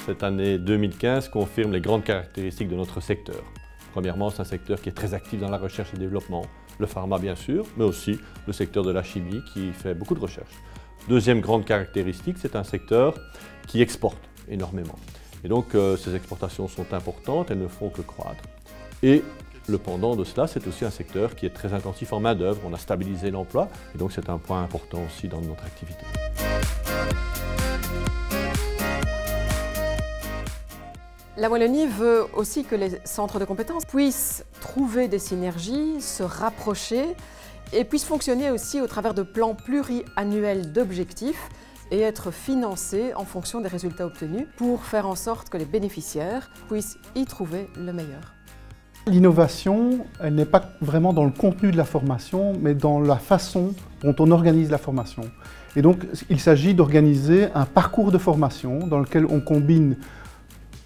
cette année 2015 confirme les grandes caractéristiques de notre secteur. Premièrement, c'est un secteur qui est très actif dans la recherche et développement, le pharma bien sûr, mais aussi le secteur de la chimie qui fait beaucoup de recherche. Deuxième grande caractéristique, c'est un secteur qui exporte énormément. Et donc ces exportations sont importantes, elles ne font que croître. Et le pendant de cela, c'est aussi un secteur qui est très intensif en main-d'œuvre. On a stabilisé l'emploi et donc c'est un point important aussi dans notre activité. La Wallonie veut aussi que les centres de compétences puissent trouver des synergies, se rapprocher et puissent fonctionner aussi au travers de plans pluriannuels d'objectifs et être financés en fonction des résultats obtenus pour faire en sorte que les bénéficiaires puissent y trouver le meilleur. L'innovation, elle n'est pas vraiment dans le contenu de la formation, mais dans la façon dont on organise la formation. Et donc, il s'agit d'organiser un parcours de formation dans lequel on combine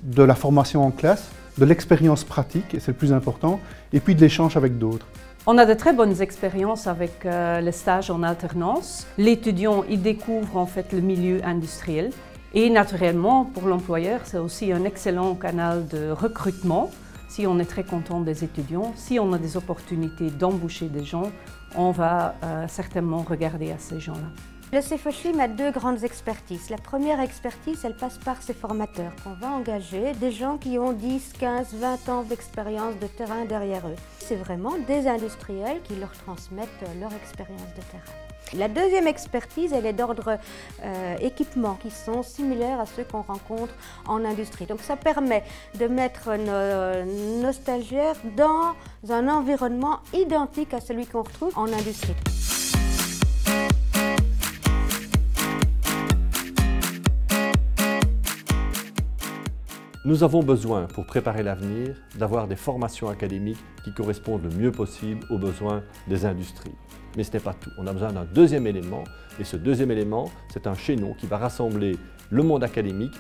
de la formation en classe, de l'expérience pratique, et c'est le plus important, et puis de l'échange avec d'autres. On a de très bonnes expériences avec les stages en alternance. L'étudiant y découvre en fait le milieu industriel. Et naturellement, pour l'employeur, c'est aussi un excellent canal de recrutement. Si on est très content des étudiants, si on a des opportunités d'embaucher des gens, on va certainement regarder à ces gens-là. Le CFOCHIM a deux grandes expertises. La première expertise, elle passe par ses formateurs qu'on va engager, des gens qui ont 10, 15, 20 ans d'expérience de terrain derrière eux. C'est vraiment des industriels qui leur transmettent leur expérience de terrain. La deuxième expertise, elle est d'ordre équipement, qui sont similaires à ceux qu'on rencontre en industrie. Donc ça permet de mettre nos stagiaires dans un environnement identique à celui qu'on retrouve en industrie. Nous avons besoin, pour préparer l'avenir, d'avoir des formations académiques qui correspondent le mieux possible aux besoins des industries. Mais ce n'est pas tout. On a besoin d'un deuxième élément, et ce deuxième élément, c'est un chaînon qui va rassembler le monde académique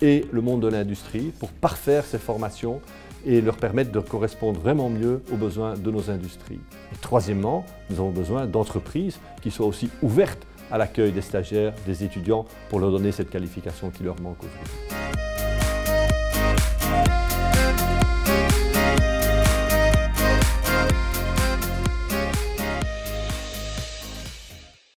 et le monde de l'industrie pour parfaire ces formations et leur permettre de correspondre vraiment mieux aux besoins de nos industries. Et troisièmement, nous avons besoin d'entreprises qui soient aussi ouvertes à l'accueil des stagiaires, des étudiants, pour leur donner cette qualification qui leur manque aujourd'hui.